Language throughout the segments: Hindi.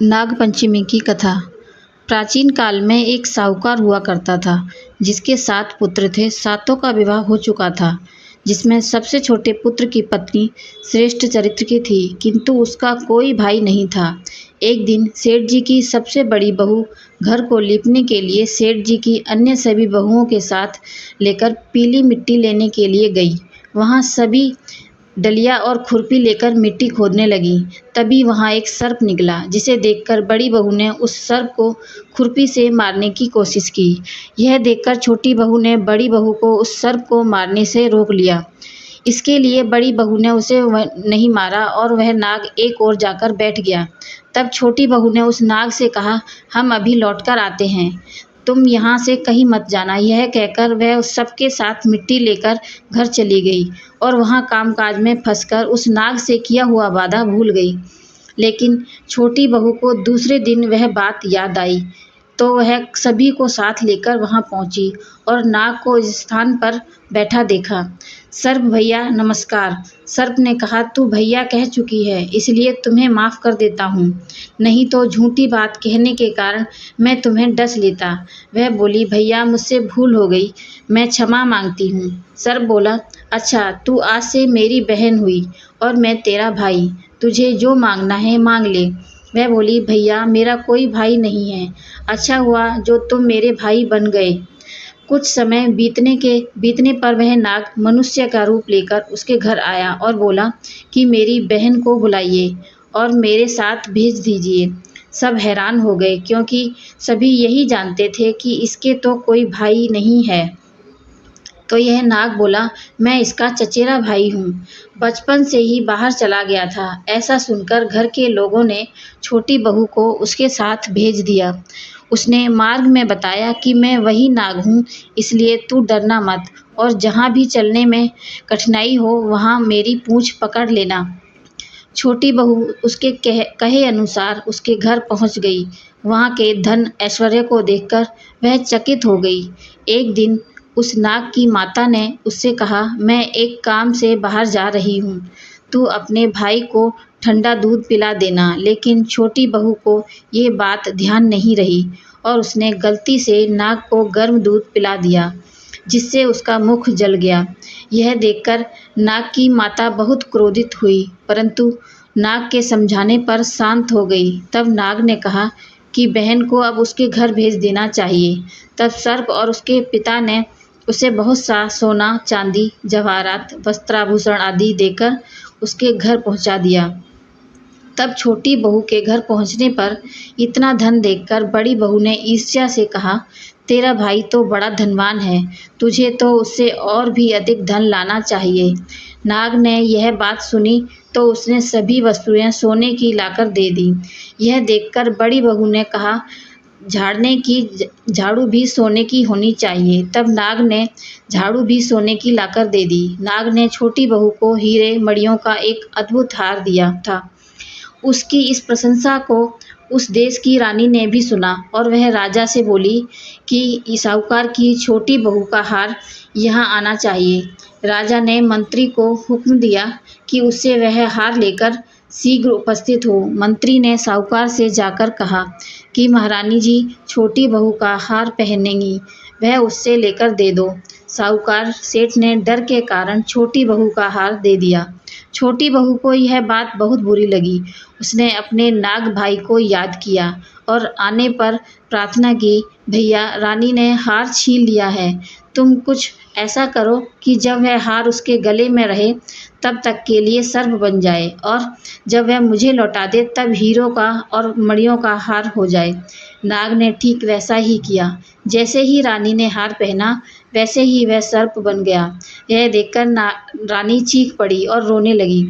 नागपंचमी की कथा। प्राचीन काल में एक साहूकार हुआ करता था, जिसके 7 पुत्र थे। सातों का विवाह हो चुका था, जिसमें सबसे छोटे पुत्र की पत्नी श्रेष्ठ चरित्र की थी, किंतु उसका कोई भाई नहीं था। एक दिन सेठ जी की सबसे बड़ी बहू घर को लीपने के लिए सेठ जी की अन्य सभी बहुओं के साथ लेकर पीली मिट्टी लेने के लिए गई। वहाँ सभी डलिया और खुरपी लेकर मिट्टी खोदने लगी। तभी वहाँ एक सर्प निकला, जिसे देखकर बड़ी बहू ने उस सर्प को खुरपी से मारने की कोशिश की। यह देखकर छोटी बहू ने बड़ी बहू को उस सर्प को मारने से रोक लिया। इसके लिए बड़ी बहू ने उसे नहीं मारा और वह नाग एक ओर जाकर बैठ गया। तब छोटी बहू ने उस नाग से कहा, हम अभी लौटकर आते हैं, तुम यहाँ से कहीं मत जाना। यह कहकर वह उस सबके साथ मिट्टी लेकर घर चली गई और वहाँ कामकाज में फंसकर उस नाग से किया हुआ वादा भूल गई। लेकिन छोटी बहू को दूसरे दिन वह बात याद आई, तो वह सभी को साथ लेकर वहाँ पहुँची और नाग को इस स्थान पर बैठा देखा। सर्प भैया नमस्कार। सर्प ने कहा, तू भैया कह चुकी है, इसलिए तुम्हें माफ़ कर देता हूँ, नहीं तो झूठी बात कहने के कारण मैं तुम्हें डस लेता। वह बोली, भैया मुझसे भूल हो गई, मैं क्षमा मांगती हूँ। सर्प बोला, अच्छा तू आज से मेरी बहन हुई और मैं तेरा भाई, तुझे जो मांगना है मांग ले। वह बोली, भैया मेरा कोई भाई नहीं है, अच्छा हुआ जो तुम मेरे भाई बन गए। कुछ समय बीतने पर वह नाग मनुष्य का रूप लेकर उसके घर आया और बोला कि मेरी बहन को बुलाइए और मेरे साथ भेज दीजिए। सब हैरान हो गए, क्योंकि सभी यही जानते थे कि इसके तो कोई भाई नहीं है। तो यह नाग बोला, मैं इसका चचेरा भाई हूँ, बचपन से ही बाहर चला गया था। ऐसा सुनकर घर के लोगों ने छोटी बहू को उसके साथ भेज दिया। उसने मार्ग में बताया कि मैं वही नाग हूँ, इसलिए तू डरना मत और जहाँ भी चलने में कठिनाई हो वहाँ मेरी पूँछ पकड़ लेना। छोटी बहू उसके कहे अनुसार उसके घर पहुँच गई। वहाँ के धन ऐश्वर्य को देखकर वह चकित हो गई। एक दिन उस नाग की माता ने उससे कहा, मैं एक काम से बाहर जा रही हूँ, तू अपने भाई को ठंडा दूध पिला देना। लेकिन छोटी बहू को ये बात ध्यान नहीं रही और उसने गलती से नाग को गर्म दूध पिला दिया, जिससे उसका मुख जल गया। यह देखकर नाग की माता बहुत क्रोधित हुई, परंतु नाग के समझाने पर शांत हो गई। तब नाग ने कहा कि बहन को अब उसके घर भेज देना चाहिए। तब सर्प और उसके पिता ने उसे बहुत सा सोना, चांदी, जवाहरात, वस्त्राभूषण आदि देकर उसके घर पहुंचा दिया। तब छोटी बहू के घर पहुंचने पर इतना धन देखकर बड़ी बहू ने ईर्ष्या से कहा, तेरा भाई तो बड़ा धनवान है, तुझे तो उससे और भी अधिक धन लाना चाहिए। नाग ने यह बात सुनी तो उसने सभी वस्तुएं सोने की लाकर दे दी। यह देखकर बड़ी बहू ने कहा, झाड़ने की झाड़ू भी सोने की होनी चाहिए। तब नाग ने झाड़ू भी सोने की लाकर दे दी। नाग ने छोटी बहू को हीरे मणियों का एक अद्भुत हार दिया था। उसकी इस प्रशंसा को उस देश की रानी ने भी सुना और वह राजा से बोली कि साहूकार की छोटी बहू का हार यहाँ आना चाहिए। राजा ने मंत्री को हुक्म दिया कि उससे वह हार लेकर शीघ्र उपस्थित हो। मंत्री ने साहूकार से जाकर कहा कि महारानी जी छोटी बहू का हार पहनेंगी, वह उससे लेकर दे दो। साहूकार सेठ ने डर के कारण छोटी बहू का हार दे दिया। छोटी बहू को यह बात बहुत बुरी लगी। उसने अपने नाग भाई को याद किया और आने पर प्रार्थना की, भैया रानी ने हार छीन लिया है, तुम कुछ ऐसा करो कि जब वह हार उसके गले में रहे तब तक के लिए सर्प बन जाए और जब वह मुझे लौटा दे तब हीरों का और मणियों का हार हो जाए। नाग ने ठीक वैसा ही किया। जैसे ही रानी ने हार पहना वैसे ही वह सर्प बन गया। यह देखकर रानी चीख पड़ी और रोने लगी।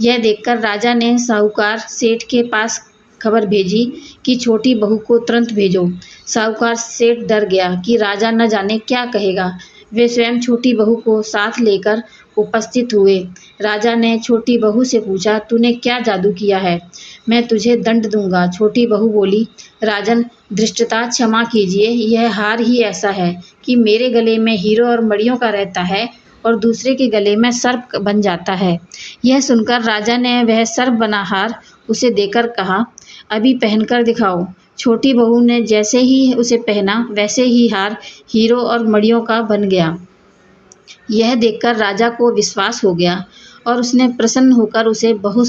यह देखकर राजा ने साहूकार सेठ के पास खबर भेजी कि छोटी बहू को तुरंत भेजो। साहूकार सेठ डर गया कि राजा न जाने क्या कहेगा। वे स्वयं छोटी बहू को साथ लेकर उपस्थित हुए। राजा ने छोटी बहू से पूछा, तूने क्या जादू किया है, मैं तुझे दंड दूंगा। छोटी बहू बोली, राजन धृष्टता क्षमा कीजिए, यह हार ही ऐसा है कि मेरे गले में हीरो और मणियों का रहता है और दूसरे के गले में सर्प बन जाता है। यह सुनकर राजा ने वह सर्प बना हार उसे देकर कहा, अभी पहनकर दिखाओ। छोटी बहू ने जैसे ही उसे पहना वैसे ही हार हीरो और मणियों का बन गया। यह देखकर राजा को विश्वास हो गया और उसने प्रसन्न होकर उसे बहुत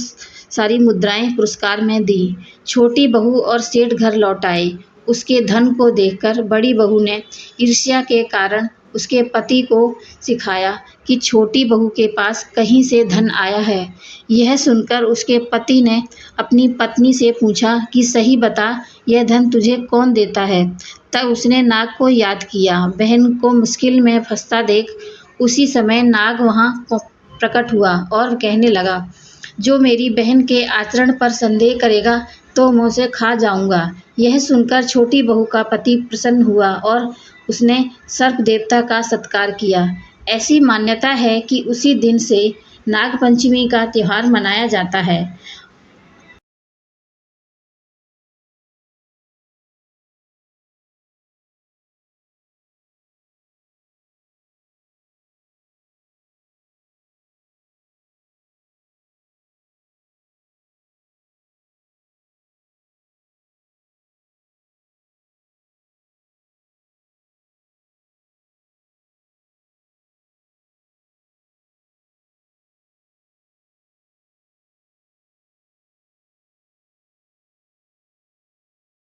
सारी मुद्राएं पुरस्कार में दी। छोटी बहू और सेठ घर लौट आए। उसके धन को देखकर बड़ी बहू ने ईर्ष्या के कारण उसके पति को सिखाया कि छोटी बहू के पास कहीं से धन आया है। यह सुनकर उसके पति ने अपनी पत्नी से पूछा कि सही बता, यह धन तुझे कौन देता है। तब उसने नाग को याद किया। बहन को मुश्किल में फंसता देख उसी समय नाग वहां प्रकट हुआ और कहने लगा, जो मेरी बहन के आचरण पर संदेह करेगा तो मैं उसे खा जाऊंगा। यह सुनकर छोटी बहू का पति प्रसन्न हुआ और उसने सर्प देवता का सत्कार किया। ऐसी मान्यता है कि उसी दिन से नाग पंचमी का त्योहार मनाया जाता है